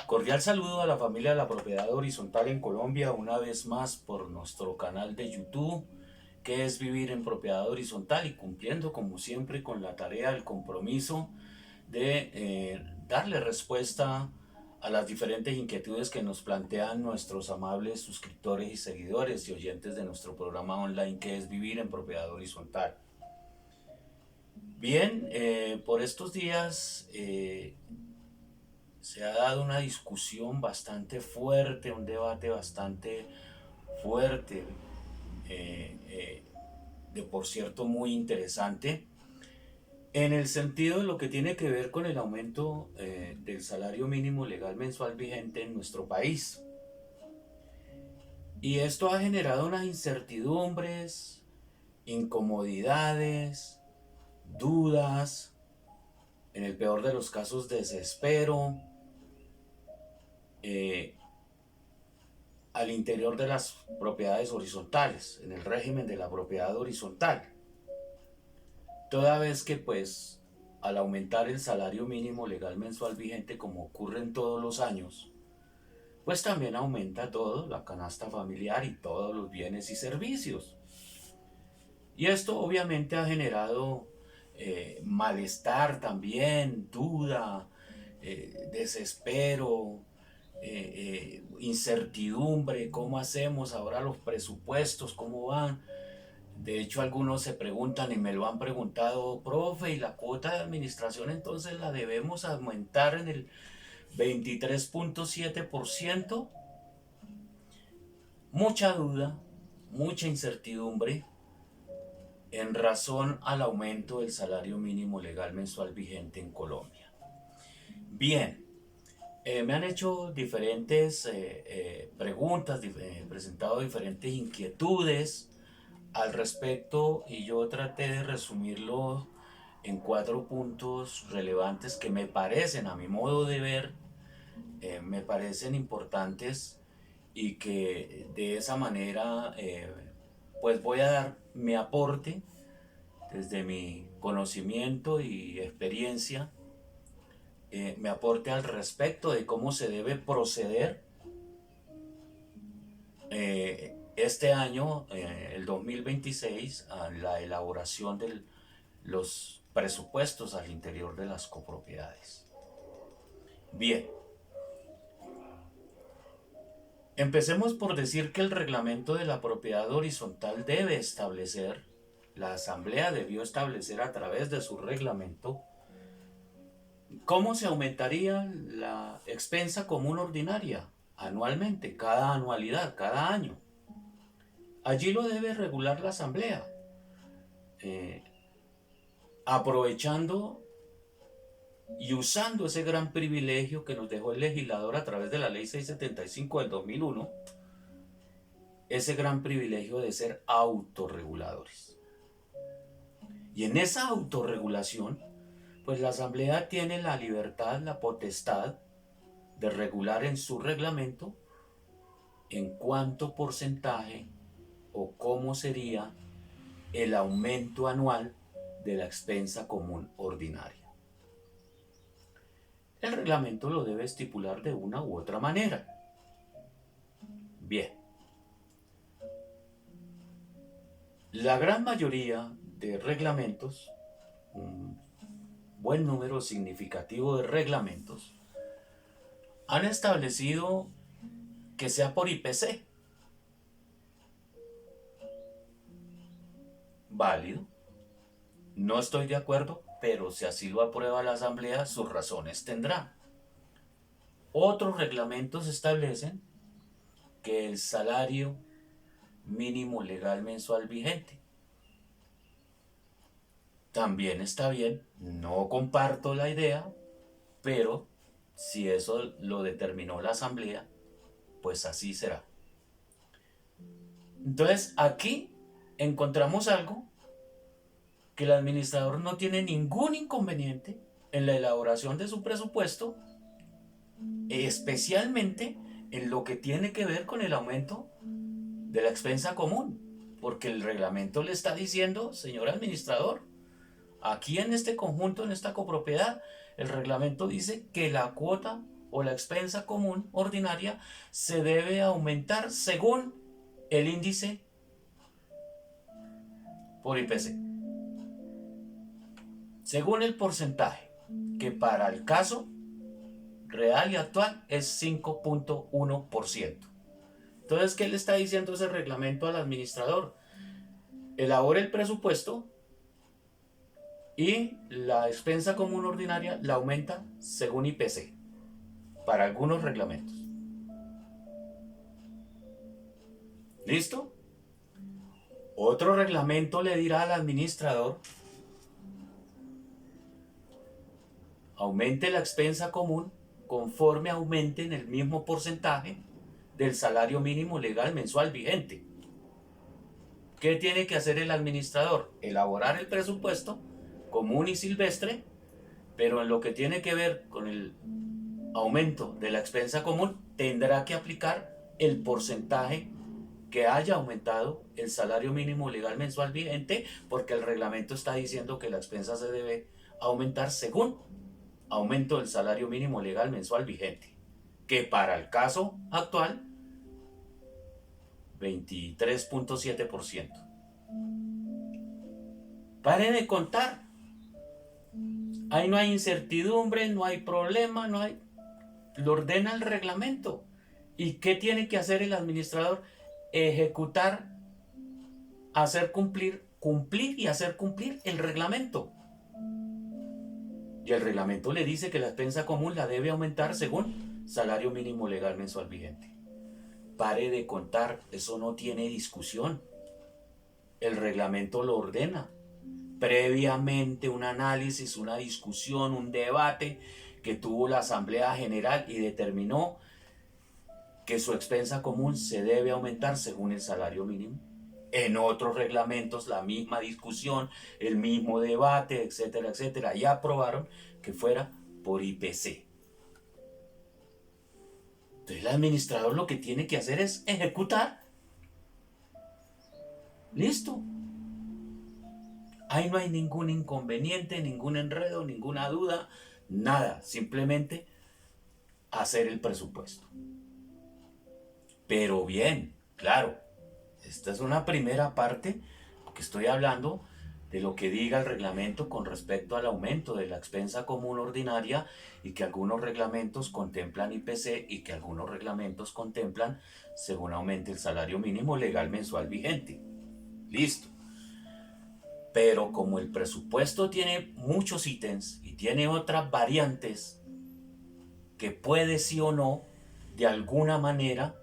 Cordial saludo a la familia de la propiedad horizontal en Colombia, una vez más por nuestro canal de YouTube, que es Vivir en Propiedad Horizontal, y cumpliendo como siempre con la tarea, el compromiso de darle respuesta a las diferentes inquietudes que nos plantean nuestros amables suscriptores y seguidores y oyentes de nuestro programa online, que es Vivir en Propiedad Horizontal. Bien, por estos días se ha dado una discusión bastante fuerte, un debate bastante fuerte, de por cierto muy interesante, en el sentido de lo que tiene que ver con el aumento del salario mínimo legal mensual vigente en nuestro país. Y esto ha generado unas incertidumbres, incomodidades, dudas, en el peor de los casos desespero, eh, al interior de las propiedades horizontales, en el régimen de la propiedad horizontal. Toda vez que pues al aumentar el salario mínimo legal mensual vigente, como ocurre en todos los años, pues también aumenta todo, la canasta familiar y todos los bienes y servicios. Y esto obviamente ha generado malestar también, duda, desespero, incertidumbre. ¿Cómo hacemos ahora los presupuestos? ¿Cómo van? De hecho, algunos se preguntan y me lo han preguntado: profe, ¿y la cuota de administración entonces la debemos aumentar en el 23.7%? Mucha duda, mucha incertidumbre en razón al aumento del salario mínimo legal mensual vigente en Colombia. Bien, me han hecho diferentes preguntas, presentado diferentes inquietudes al respecto, y yo traté de resumirlo en 4 puntos relevantes que me parecen, a mi modo de ver, me parecen importantes, y que de esa manera pues voy a dar mi aporte desde mi conocimiento y experiencia, mi aporte al respecto de cómo se debe proceder este año, el 2026, a la elaboración de los presupuestos al interior de las copropiedades. Bien, empecemos por decir que el reglamento de la propiedad horizontal debe establecer, la asamblea debió establecer a través de su reglamento, cómo se aumentaría la expensa común ordinaria anualmente, cada anualidad, cada año. Allí lo debe regular la asamblea, eh, aprovechando y usando ese gran privilegio que nos dejó el legislador a través de la ley 675 del 2001, ese gran privilegio de ser autorreguladores. Y en esa autorregulación, pues la asamblea tiene la libertad, la potestad de regular en su reglamento en cuánto porcentaje o cómo sería el aumento anual de la expensa común ordinaria. El reglamento lo debe estipular de una u otra manera. Bien, la gran mayoría de reglamentos, un buen número significativo de reglamentos, han establecido que sea por IPC. Válido. No estoy de acuerdo, pero si así lo aprueba la asamblea, sus razones tendrá. Otros reglamentos establecen que el salario mínimo legal mensual vigente también está bien. No comparto la idea, pero si eso lo determinó la asamblea, pues así será. Entonces aquí encontramos algo que el administrador no tiene ningún inconveniente en la elaboración de su presupuesto, especialmente en lo que tiene que ver con el aumento de la expensa común, porque el reglamento le está diciendo: señor administrador, aquí en este conjunto, en esta copropiedad, el reglamento dice que la cuota o la expensa común ordinaria se debe aumentar según el índice por IPC, según el porcentaje, que para el caso real y actual es 5.1%. Entonces, ¿qué le está diciendo ese reglamento al administrador? Elabore el presupuesto y la expensa común ordinaria la aumenta según IPC para algunos reglamentos. ¿Listo? Otro reglamento le dirá al administrador: aumente la expensa común conforme aumente en el mismo porcentaje del salario mínimo legal mensual vigente. ¿Qué tiene que hacer el administrador? Elaborar el presupuesto común y silvestre, pero en lo que tiene que ver con el aumento de la expensa común, tendrá que aplicar el porcentaje que haya aumentado el salario mínimo legal mensual vigente, porque el reglamento está diciendo que la expensa se debe aumentar según aumento del salario mínimo legal mensual vigente, que para el caso actual 23.7%. Pare de contar. Ahí no hay incertidumbre, no hay problema, no hay... Lo ordena el reglamento. ¿Y qué tiene que hacer el administrador? Ejecutar, hacer cumplir y hacer cumplir el reglamento. Y el reglamento le dice que la expensa común la debe aumentar según salario mínimo legal mensual vigente. Pare de contar, eso no tiene discusión. El reglamento lo ordena. Previamente un análisis, una discusión, un debate que tuvo la Asamblea General y determinó que su expensa común se debe aumentar según el salario mínimo. En otros reglamentos la misma discusión, el mismo debate, etcétera, etcétera, y aprobaron que fuera por IPC. Entonces el administrador lo que tiene que hacer es ejecutar. Listo. Ahí no hay ningún inconveniente, ningún enredo, ninguna duda, nada. Simplemente hacer el presupuesto. Pero bien, claro, esta es una primera parte, porque estoy hablando de lo que diga el reglamento con respecto al aumento de la expensa común ordinaria, y que algunos reglamentos contemplan IPC y que algunos reglamentos contemplan según aumente el salario mínimo legal mensual vigente. Listo. Pero como el presupuesto tiene muchos ítems y tiene otras variantes que puede sí o no, de alguna manera,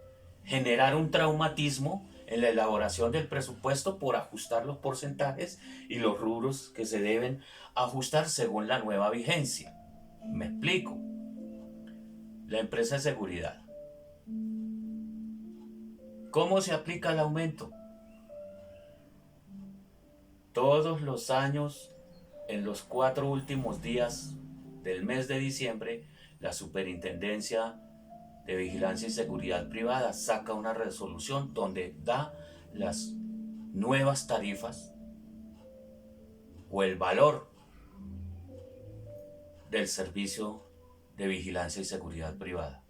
generar un traumatismo en la elaboración del presupuesto por ajustar los porcentajes y los rubros que se deben ajustar según la nueva vigencia. Me explico. La empresa de seguridad. ¿Cómo se aplica el aumento? Todos los años, en los 4 últimos días del mes de diciembre, la Superintendencia de Vigilancia y Seguridad Privada saca una resolución donde da las nuevas tarifas o el valor del servicio de vigilancia y seguridad privada.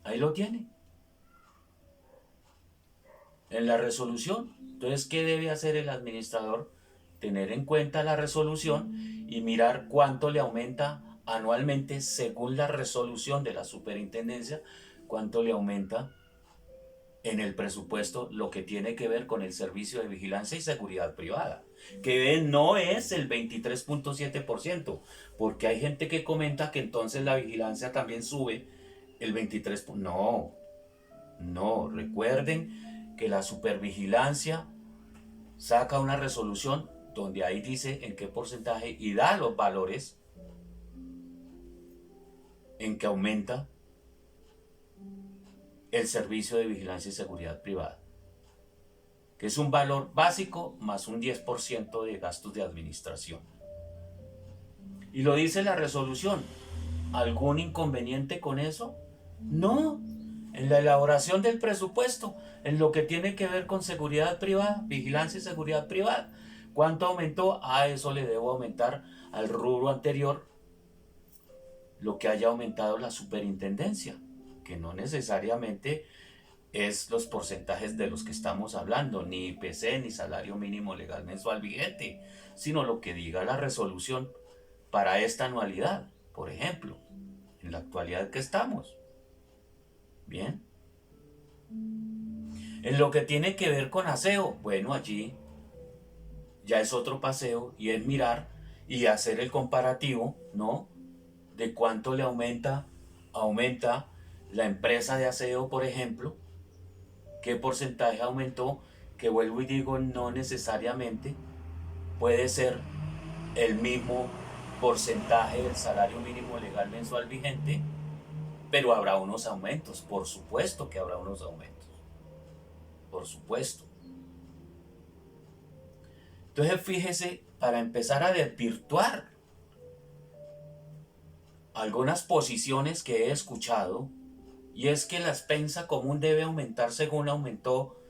Ahí lo tiene. En la resolución. Entonces, ¿qué debe hacer el administrador? Tener en cuenta la resolución y mirar cuánto le aumenta anualmente según la resolución de la superintendencia, cuánto le aumenta en el presupuesto lo que tiene que ver con el servicio de vigilancia y seguridad privada, que no es el 23.7%, porque hay gente que comenta que entonces la vigilancia también sube el 23%. No, recuerden que la supervigilancia saca una resolución donde ahí dice en qué porcentaje y da los valores en que aumenta el servicio de vigilancia y seguridad privada, que es un valor básico más un 10% de gastos de administración. Y lo dice la resolución. ¿Algún inconveniente con eso? No. En la elaboración del presupuesto, en lo que tiene que ver con seguridad privada, vigilancia y seguridad privada, ¿cuánto aumentó? A eso le debo aumentar al rubro anterior lo que haya aumentado la superintendencia, que no necesariamente es los porcentajes de los que estamos hablando, ni IPC ni salario mínimo legal mensual vigente, sino lo que diga la resolución para esta anualidad, por ejemplo, en la actualidad que estamos. Bien. En lo que tiene que ver con aseo, bueno, allí ya es otro paseo y es mirar y hacer el comparativo, ¿no? De cuánto le aumenta la empresa de aseo, por ejemplo, qué porcentaje aumentó, que vuelvo y digo, no necesariamente puede ser el mismo porcentaje del salario mínimo legal mensual vigente, pero habrá unos aumentos, por supuesto que habrá unos aumentos, por supuesto. Entonces fíjese, para empezar a desvirtuar algunas posiciones que he escuchado, y es que la expensa común debe aumentar según aumentó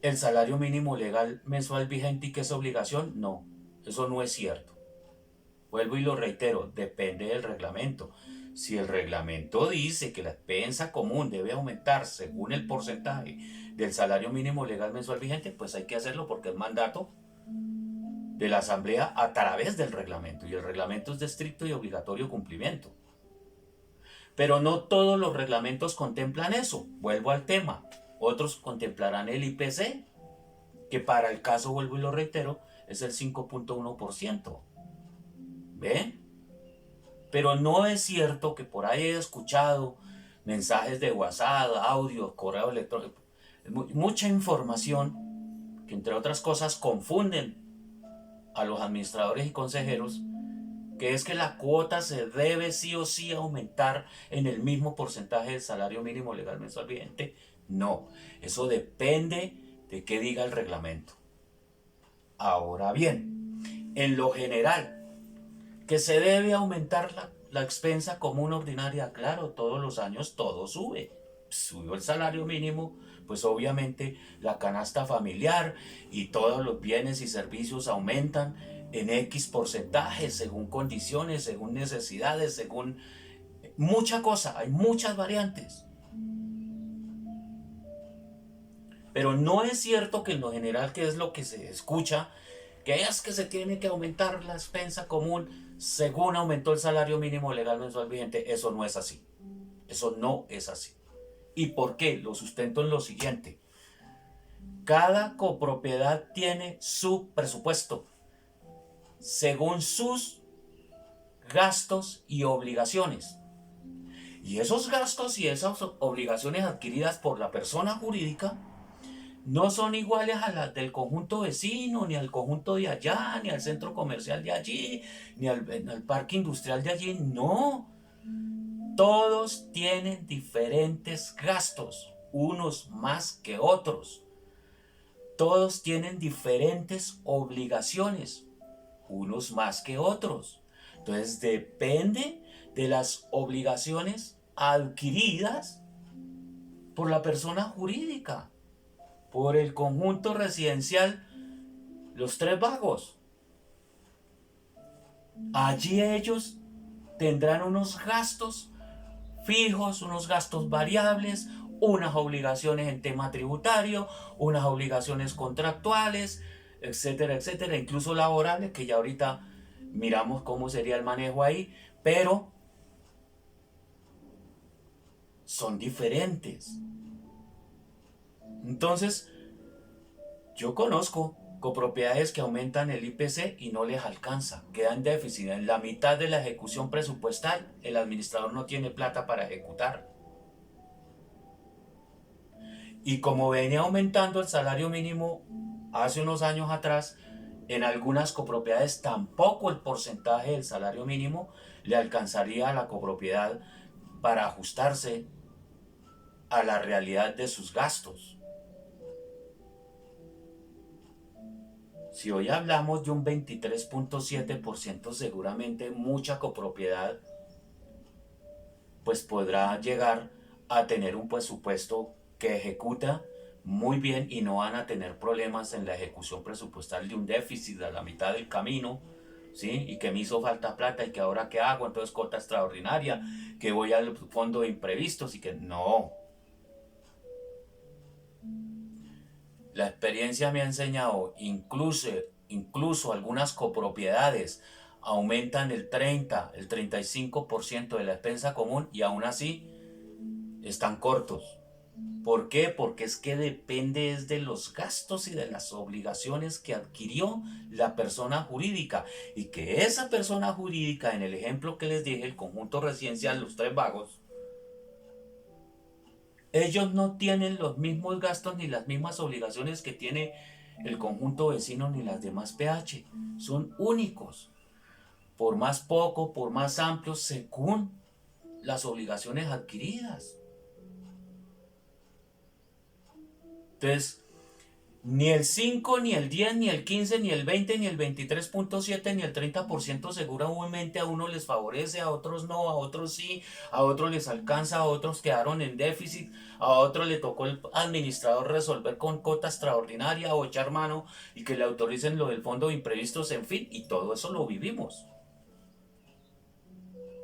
el salario mínimo legal mensual vigente y que es obligación, no, eso no es cierto. Vuelvo y lo reitero, depende del reglamento. Si el reglamento dice que la expensa común debe aumentar según el porcentaje del salario mínimo legal mensual vigente, pues hay que hacerlo porque es mandato de la Asamblea a través del reglamento, y el reglamento es de estricto y obligatorio cumplimiento. Pero no todos los reglamentos contemplan eso. Vuelvo al tema. Otros contemplarán el IPC, que para el caso, vuelvo y lo reitero, es el 5.1%. ¿Ven? Pero no es cierto que por ahí he escuchado mensajes de WhatsApp, audio, correo electrónico, mucha información que entre otras cosas confunden a los administradores y consejeros, que es que la cuota se debe sí o sí aumentar en el mismo porcentaje del salario mínimo legal mensual vigente. No, eso depende de qué diga el reglamento. Ahora bien, en lo general, que se debe aumentar la expensa común ordinaria, claro, todos los años todo sube. Subió el salario mínimo, pues obviamente la canasta familiar y todos los bienes y servicios aumentan en X porcentaje, según condiciones, según necesidades, según mucha cosa, hay muchas variantes. Pero no es cierto que en lo general, que es lo que se escucha, que es que se tiene que aumentar la expensa común según aumentó el salario mínimo legal mensual vigente. Eso no es así. Eso no es así. ¿Y por qué? Lo sustento en lo siguiente. Cada copropiedad tiene su presupuesto según sus gastos y obligaciones. Y esos gastos y esas obligaciones adquiridas por la persona jurídica no son iguales a las del conjunto vecino, ni al conjunto de allá, ni al centro comercial de allí, ni al parque industrial de allí. No. Todos tienen diferentes gastos, unos más que otros. Todos tienen diferentes obligaciones, unos más que otros. Entonces depende de las obligaciones adquiridas por la persona jurídica, por el conjunto residencial Los Tres Vagos. Allí ellos tendrán unos gastos fijos, unos gastos variables, unas obligaciones en tema tributario, unas obligaciones contractuales, etcétera, etcétera, incluso laborales, que ya ahorita miramos cómo sería el manejo ahí, pero son diferentes. Entonces, yo conozco copropiedades que aumentan el IPC y no les alcanza, quedan déficit. En la mitad de la ejecución presupuestal, el administrador no tiene plata para ejecutar. Y como venía aumentando el salario mínimo hace unos años atrás, en algunas copropiedades tampoco el porcentaje del salario mínimo le alcanzaría a la copropiedad para ajustarse a la realidad de sus gastos. Si hoy hablamos de un 23.7%, seguramente mucha copropiedad pues podrá llegar a tener un presupuesto que ejecuta muy bien y no van a tener problemas en la ejecución presupuestal de un déficit a la mitad del camino, ¿sí? Y que me hizo falta plata y que ahora qué hago, entonces cuota extraordinaria, que voy al fondo de imprevistos y que no. La experiencia me ha enseñado, incluso algunas copropiedades aumentan el 30, el 35% de la expensa común y aún así están cortos. ¿Por qué? Porque es que depende es de los gastos y de las obligaciones que adquirió la persona jurídica. Y que esa persona jurídica, en el ejemplo que les dije, el conjunto residencial Los Tres Vagos, ellos no tienen los mismos gastos ni las mismas obligaciones que tiene el conjunto vecino ni las demás PH. Son únicos. Por más poco, por más amplios, según las obligaciones adquiridas. Entonces, ni el 5, ni el 10, ni el 15, ni el 20, ni el 23.7, ni el 30% seguramente a uno les favorece, a otros no, a otros sí, a otros les alcanza, a otros quedaron en déficit, a otros le tocó el administrador resolver con cota extraordinaria o echar mano y que le autoricen lo del fondo de imprevistos, en fin, y todo eso lo vivimos.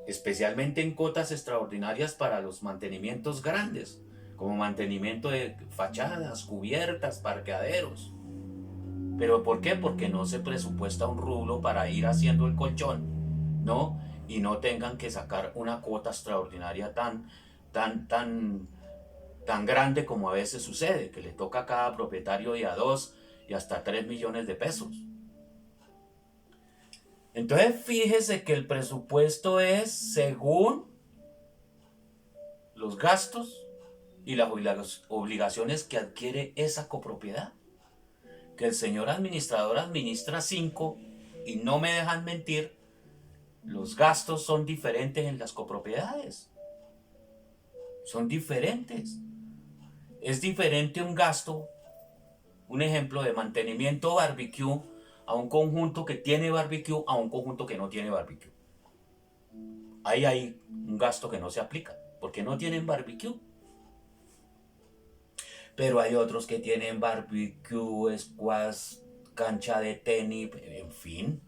Especialmente en cotas extraordinarias para los mantenimientos grandes, como mantenimiento de fachadas, cubiertas, parqueaderos. ¿Pero por qué? Porque no se presupuesta un rublo para ir haciendo el colchón, ¿no? Y no tengan que sacar una cuota extraordinaria tan grande como a veces sucede, que le toca a cada propietario de a 2 y hasta 3 millones de pesos. Entonces fíjese que el presupuesto es según los gastos y las obligaciones que adquiere esa copropiedad. Que el señor administrador administra 5 y no me dejan mentir, los gastos son diferentes en las copropiedades. Son diferentes. Es diferente un gasto, un ejemplo de mantenimiento barbecue a un conjunto que tiene barbecue a un conjunto que no tiene barbecue. Ahí hay un gasto que no se aplica porque no tienen barbecue. Pero hay otros que tienen barbecue, squash, cancha de tenis, en fin.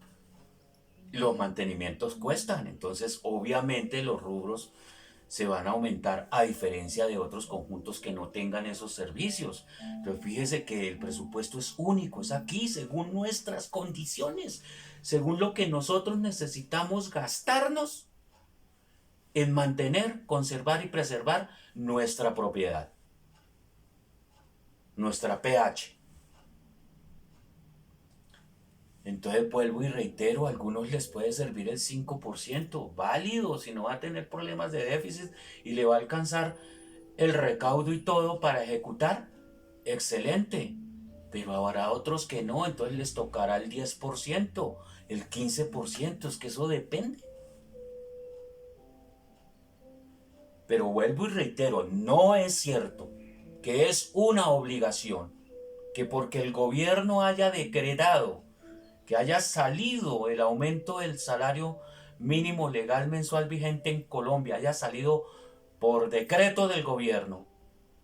Los mantenimientos cuestan, entonces obviamente los rubros se van a aumentar a diferencia de otros conjuntos que no tengan esos servicios. Pero fíjese que el presupuesto es único, es aquí según nuestras condiciones, según lo que nosotros necesitamos gastarnos en mantener, conservar y preservar nuestra propiedad, nuestra PH. Entonces vuelvo y reitero, a algunos les puede servir el 5%, válido, si no va a tener problemas de déficit y le va a alcanzar el recaudo y todo para ejecutar, excelente. Pero habrá otros que no, entonces les tocará el 10%, el 15%, es que eso depende. Pero vuelvo y reitero, no es cierto que es una obligación que porque el gobierno haya decretado que haya salido el aumento del salario mínimo legal mensual vigente en Colombia, haya salido por decreto del gobierno,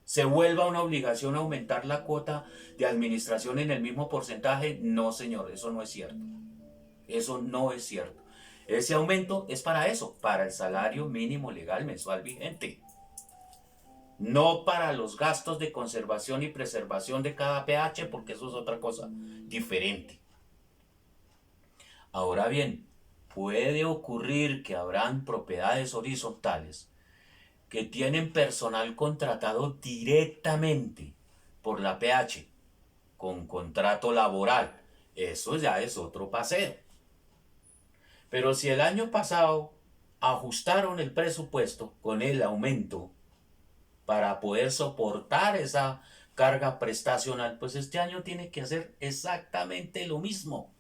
se vuelva una obligación aumentar la cuota de administración en el mismo porcentaje. No, señor, eso no es cierto. Eso no es cierto. Ese aumento es para eso, para el salario mínimo legal mensual vigente. No para los gastos de conservación y preservación de cada PH, porque eso es otra cosa diferente. Ahora bien, puede ocurrir que habrán propiedades horizontales que tienen personal contratado directamente por la PH con contrato laboral. Eso ya es otro paseo. Pero si el año pasado ajustaron el presupuesto con el aumento para poder soportar esa carga prestacional, pues este año tiene que hacer exactamente lo mismo.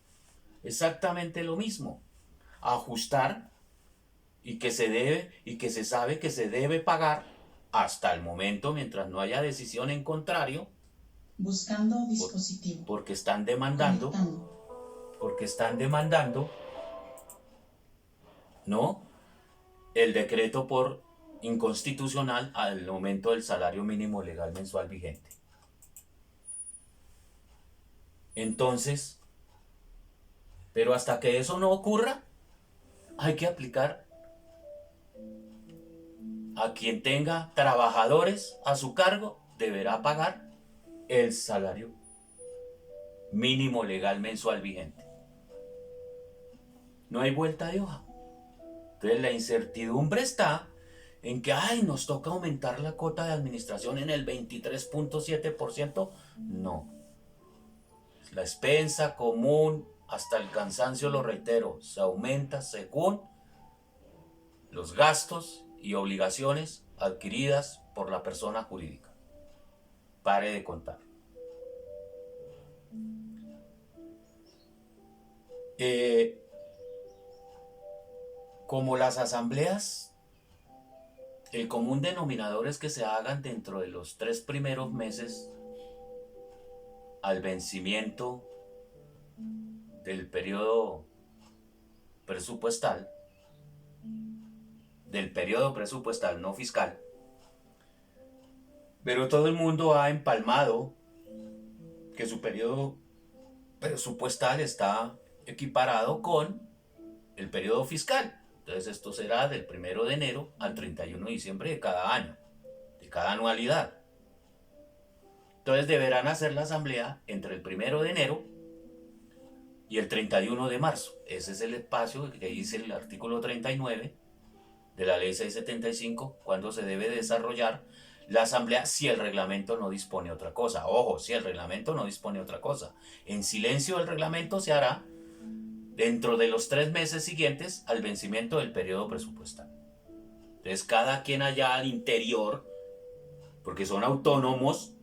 Exactamente lo mismo. Ajustar y que se sabe que se debe pagar hasta el momento mientras no haya decisión en contrario. Buscando dispositivo. Porque están demandando. Porque están demandando, ¿no? El decreto por inconstitucional al aumento del salario mínimo legal mensual vigente. Entonces, Pero hasta que eso no ocurra, hay que aplicar a quien tenga trabajadores a su cargo, deberá pagar el salario mínimo legal mensual vigente. No hay vuelta de hoja. Entonces la incertidumbre está en que nos toca aumentar la cuota de administración en el 23.7%. No. La expensa común, hasta el cansancio lo reitero, se aumenta según los gastos y obligaciones adquiridas por la persona jurídica. Pare de contar. Como las asambleas, el común denominador es que se hagan dentro de los 3 primeros meses al vencimiento del periodo presupuestal, no fiscal, pero todo el mundo ha empalmado que su periodo presupuestal está equiparado con el periodo fiscal. Entonces esto será del 1 de enero al 31 de diciembre de cada año, de cada anualidad. Entonces deberán hacer la asamblea entre el 1 de enero y el 31 de marzo. Ese es el espacio que dice el artículo 39 de la ley 675, cuando se debe desarrollar la asamblea si el reglamento no dispone otra cosa. Ojo, si el reglamento no dispone otra cosa. En silencio el reglamento se hará dentro de los 3 meses siguientes al vencimiento del periodo presupuestal. Entonces cada quien allá al interior, porque son autónomos,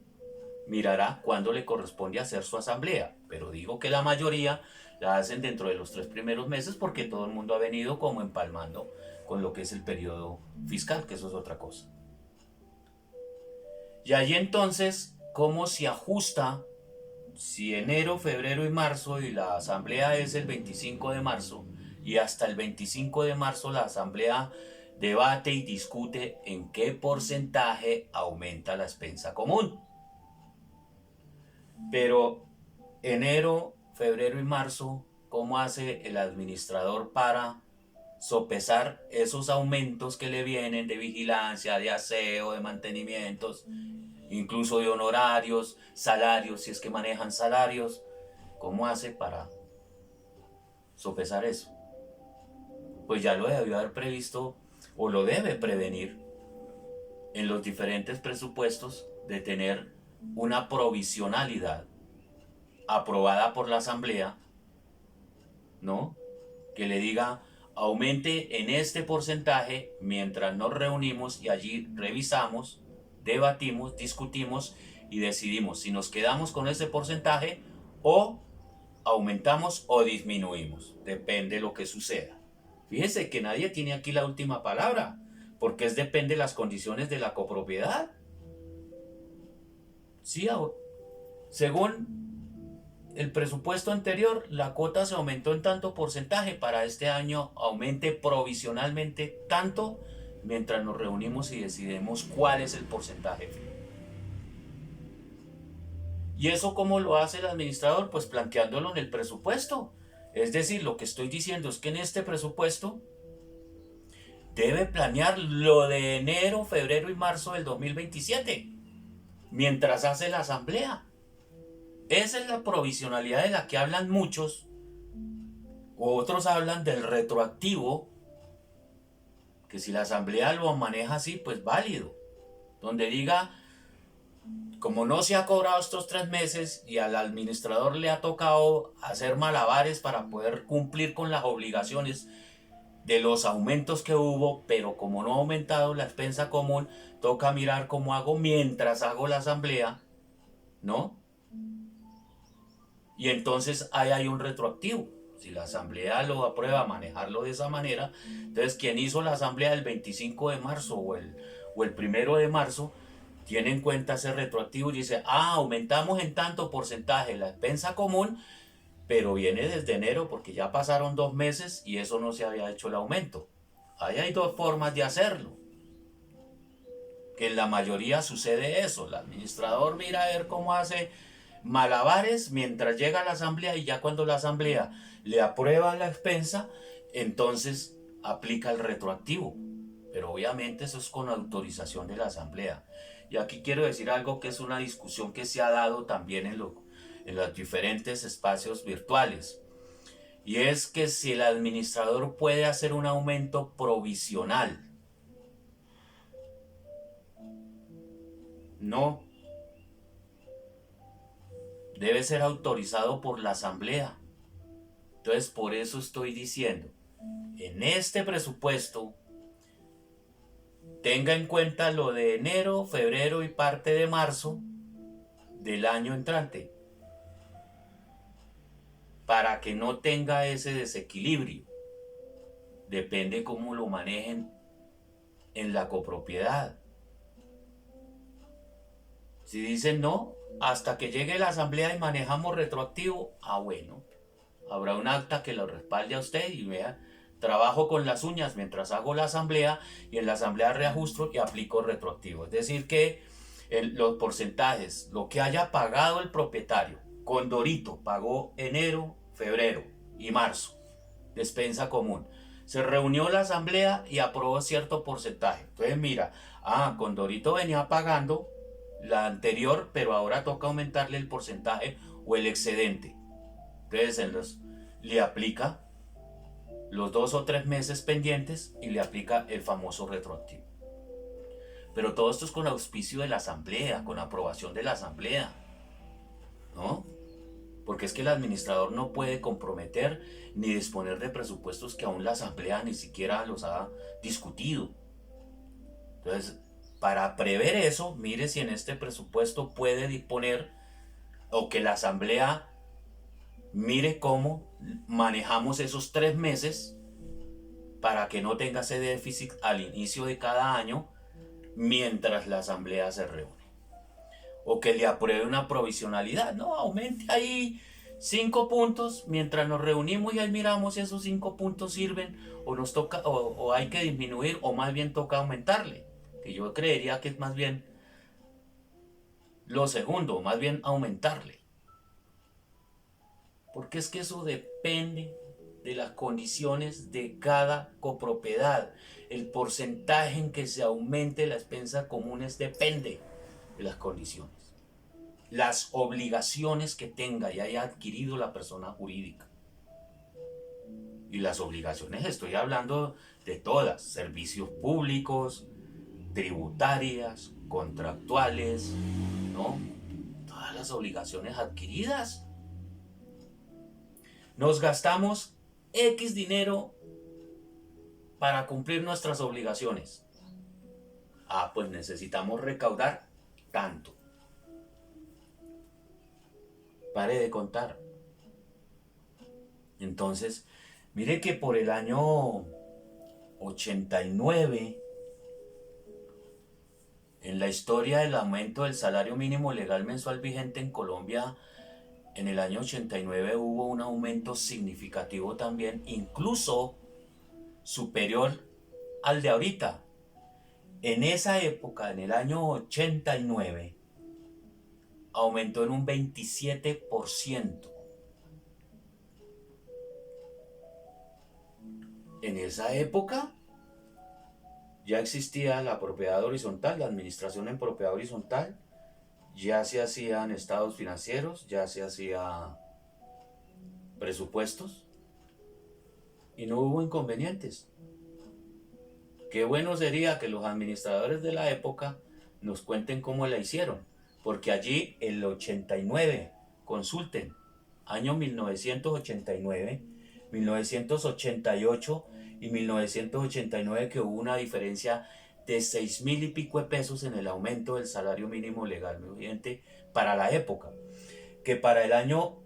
mirará cuándo le corresponde hacer su asamblea. Pero digo que la mayoría la hacen dentro de los 3 primeros meses porque todo el mundo ha venido como empalmando con lo que es el periodo fiscal, que eso es otra cosa. Y allí entonces, ¿cómo se ajusta? Si enero, febrero y marzo y la asamblea es el 25 de marzo y hasta el 25 de marzo la asamblea debate y discute en qué porcentaje aumenta la expensa común. Pero enero, febrero y marzo, ¿cómo hace el administrador para sopesar esos aumentos que le vienen de vigilancia, de aseo, de mantenimientos, incluso de honorarios, salarios, si es que manejan salarios? ¿Cómo hace para sopesar eso? Pues ya lo debió haber previsto o lo debe prevenir en los diferentes presupuestos, de tener una provisionalidad aprobada por la asamblea, ¿no? Que le diga: aumente en este porcentaje mientras nos reunimos y allí revisamos, debatimos, discutimos y decidimos si nos quedamos con ese porcentaje o aumentamos o disminuimos. Depende de lo que suceda. Fíjese que nadie tiene aquí la última palabra, porque depende de las condiciones de la copropiedad. Sí, según el presupuesto anterior, la cuota se aumentó en tanto porcentaje. Para este año aumente provisionalmente tanto, mientras nos reunimos y decidimos cuál es el porcentaje. ¿Y eso cómo lo hace el administrador? Pues planteándolo en el presupuesto. Es decir, lo que estoy diciendo es que en este presupuesto debe planear lo de enero, febrero y marzo del 2027, mientras hace la asamblea. Esa es la provisionalidad de la que hablan muchos. Otros hablan del retroactivo, que si la asamblea lo maneja así, pues válido. Donde diga: como no se ha cobrado estos 3 meses y al administrador le ha tocado hacer malabares para poder cumplir con las obligaciones de los aumentos que hubo, pero como no ha aumentado la expensa común, toca mirar cómo hago mientras hago la asamblea, ¿no? Y entonces ahí hay un retroactivo. Si la asamblea lo aprueba, manejarlo de esa manera, entonces quien hizo la asamblea el 25 de marzo o el 1 de marzo, tiene en cuenta ese retroactivo y dice: aumentamos en tanto porcentaje la expensa común, pero viene desde enero porque ya pasaron 2 meses y eso no se había hecho el aumento. Ahí hay 2 formas de hacerlo, que en la mayoría sucede eso. El administrador mira a ver cómo hace malabares mientras llega a la asamblea, y ya cuando la asamblea le aprueba la expensa, entonces aplica el retroactivo. Pero obviamente eso es con autorización de la asamblea. Y aquí quiero decir algo que es una discusión que se ha dado también en los diferentes espacios virtuales. Y es que si el administrador puede hacer un aumento provisional. No. Debe ser autorizado por la asamblea. Entonces, por eso estoy diciendo, en este presupuesto, tenga en cuenta lo de enero, febrero y parte de marzo del año entrante, para que no tenga ese desequilibrio. Depende cómo lo manejen en la copropiedad. Si dicen no, hasta que llegue la asamblea y manejamos retroactivo, bueno, habrá un acta que lo respalde a usted y vea, trabajo con las uñas mientras hago la asamblea, y en la asamblea reajusto y aplico retroactivo. Es decir que los porcentajes, lo que haya pagado el propietario, Condorito pagó enero, febrero y marzo, despensa común. Se reunió la asamblea y aprobó cierto porcentaje. Entonces mira, Condorito venía pagando la anterior, pero ahora toca aumentarle el porcentaje o el excedente. Entonces le aplica los 2 o 3 meses pendientes y le aplica el famoso retroactivo. Pero todo esto es con auspicio de la asamblea, con aprobación de la asamblea, ¿no? Porque es que el administrador no puede comprometer ni disponer de presupuestos que aún la asamblea ni siquiera los ha discutido. Entonces, para prever eso, mire si en este presupuesto puede disponer, o que la asamblea mire cómo manejamos esos 3 meses para que no tenga ese déficit al inicio de cada año mientras la asamblea se reúne. O que le apruebe una provisionalidad. No, aumente ahí 5 puntos mientras nos reunimos y ahí miramos si esos 5 puntos sirven o nos toca o hay que disminuir, o más bien toca aumentarle. Que yo creería que es más bien lo segundo, más bien aumentarle. Porque es que eso depende de las condiciones de cada copropiedad. El porcentaje en que se aumente la expensa comunes depende de las condiciones. Las obligaciones que tenga y haya adquirido la persona jurídica. Y las obligaciones estoy hablando de todas: servicios públicos, tributarias, contractuales, ¿no? Todas las obligaciones adquiridas. Nos gastamos X dinero para cumplir nuestras obligaciones. Pues necesitamos recaudar tanto. Pare de contar. Entonces, mire que por el año 89, en la historia del aumento del salario mínimo legal mensual vigente en Colombia, en el año 89 hubo un aumento significativo también, incluso superior al de ahorita. En esa época, en el año 89, aumentó en un 27%. En esa época ya existía la propiedad horizontal, la administración en propiedad horizontal, ya se hacían estados financieros, ya se hacían presupuestos y no hubo inconvenientes. Qué bueno sería que los administradores de la época nos cuenten cómo la hicieron, porque allí el 89, consulten, año 1989, 1988 y 1989, que hubo una diferencia de 6,000 y pico de pesos en el aumento del salario mínimo legal vigente para la época, que para el año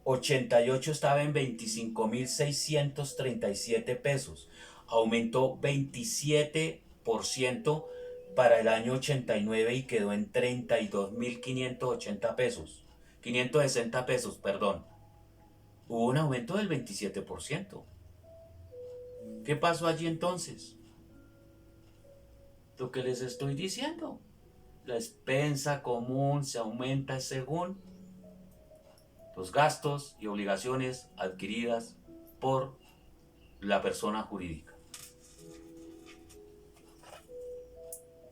88 estaba en 25,637 pesos, aumentó 27% para el año 89 y quedó en 32,580 pesos, 560 pesos, perdón. Hubo un aumento del 27%. ¿Qué pasó allí entonces? Lo que les estoy diciendo. La expensa común se aumenta según los gastos y obligaciones adquiridas por la persona jurídica.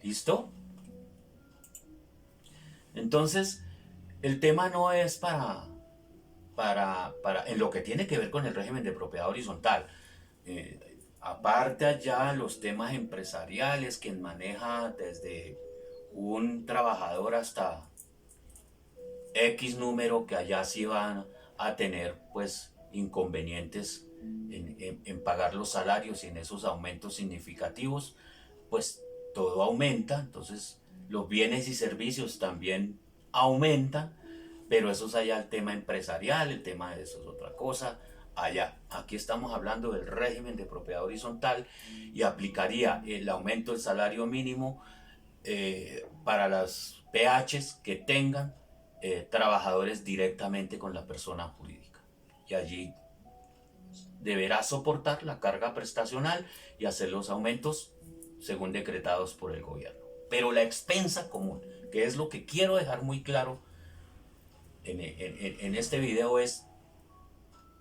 ¿Listo? Entonces, el tema no es para en lo que tiene que ver con el régimen de propiedad horizontal. Aparte allá los temas empresariales, quien maneja desde un trabajador hasta X número, que allá sí van a tener pues inconvenientes en pagar los salarios y en esos aumentos significativos, pues todo aumenta. Entonces los bienes y servicios también aumentan, pero eso es allá el tema empresarial, el tema de eso es otra cosa. Allá, aquí estamos hablando del régimen de propiedad horizontal y aplicaría el aumento del salario mínimo para las PHs que tengan trabajadores directamente con la persona jurídica. Y allí deberá soportar la carga prestacional y hacer los aumentos según decretados por el gobierno. Pero la expensa común, que es lo que quiero dejar muy claro en este video, es: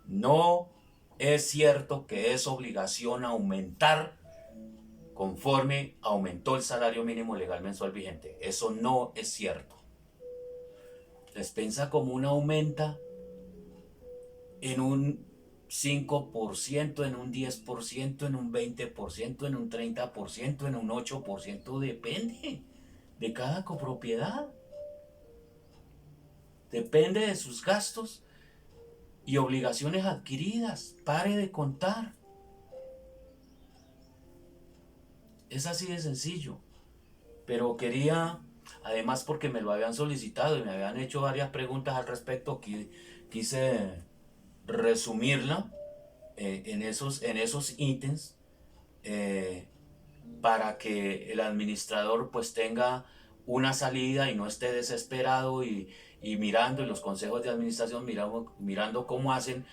no es cierto que es obligación aumentar conforme aumentó el salario mínimo legal mensual vigente. Eso no es cierto. La expensa común aumenta en un 5%, en un 10%, en un 20%, en un 30%, en un 8%, depende de cada copropiedad. Depende de sus gastos y obligaciones adquiridas. Pare de contar. Es así de sencillo. Pero quería, además porque me lo habían solicitado y me habían hecho varias preguntas al respecto, quise resumirla en esos ítems para que el administrador pues tenga una salida y no esté desesperado y mirando, y los consejos de administración mirando cómo hacen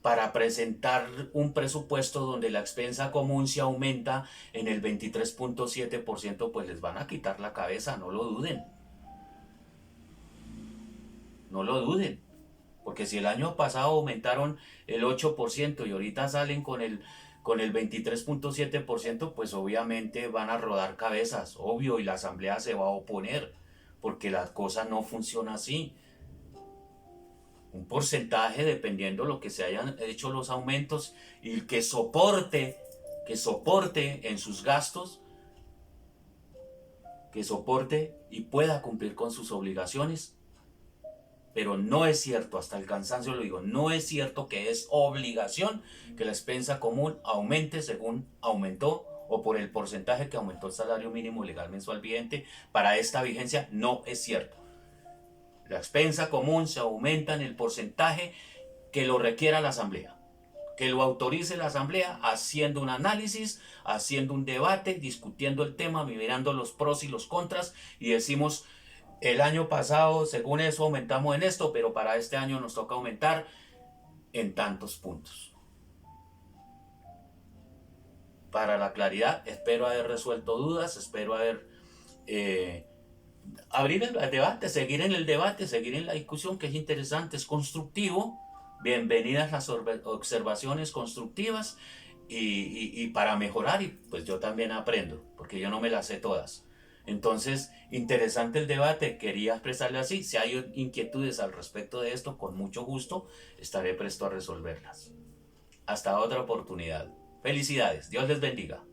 para presentar un presupuesto donde la expensa común se aumenta en el 23.7%, pues les van a quitar la cabeza, no lo duden. No lo duden. Porque si el año pasado aumentaron el 8% y ahorita salen con el 23.7%, pues obviamente van a rodar cabezas, obvio, y la asamblea se va a oponer, porque la cosa no funciona así. Un porcentaje dependiendo de lo que se hayan hecho los aumentos, y que soporte en sus gastos, que soporte y pueda cumplir con sus obligaciones. Pero no es cierto, hasta el cansancio lo digo, no es cierto que es obligación que la expensa común aumente según aumentó o por el porcentaje que aumentó el salario mínimo legal mensual vigente para esta vigencia. No es cierto. La expensa común se aumenta en el porcentaje que lo requiera la asamblea, que lo autorice la asamblea, haciendo un análisis, haciendo un debate, discutiendo el tema, mirando los pros y los contras, y decimos: el año pasado, según eso, aumentamos en esto, pero para este año nos toca aumentar en tantos puntos. Para la claridad, espero haber resuelto dudas, espero haber abrir el debate, seguir en el debate, seguir en la discusión, que es interesante, es constructivo. Bienvenidas las observaciones constructivas y para mejorar, y pues yo también aprendo, porque yo no me las sé todas. Entonces, interesante el debate, quería expresarle así. Si hay inquietudes al respecto de esto, con mucho gusto estaré presto a resolverlas. Hasta otra oportunidad. Felicidades, Dios les bendiga.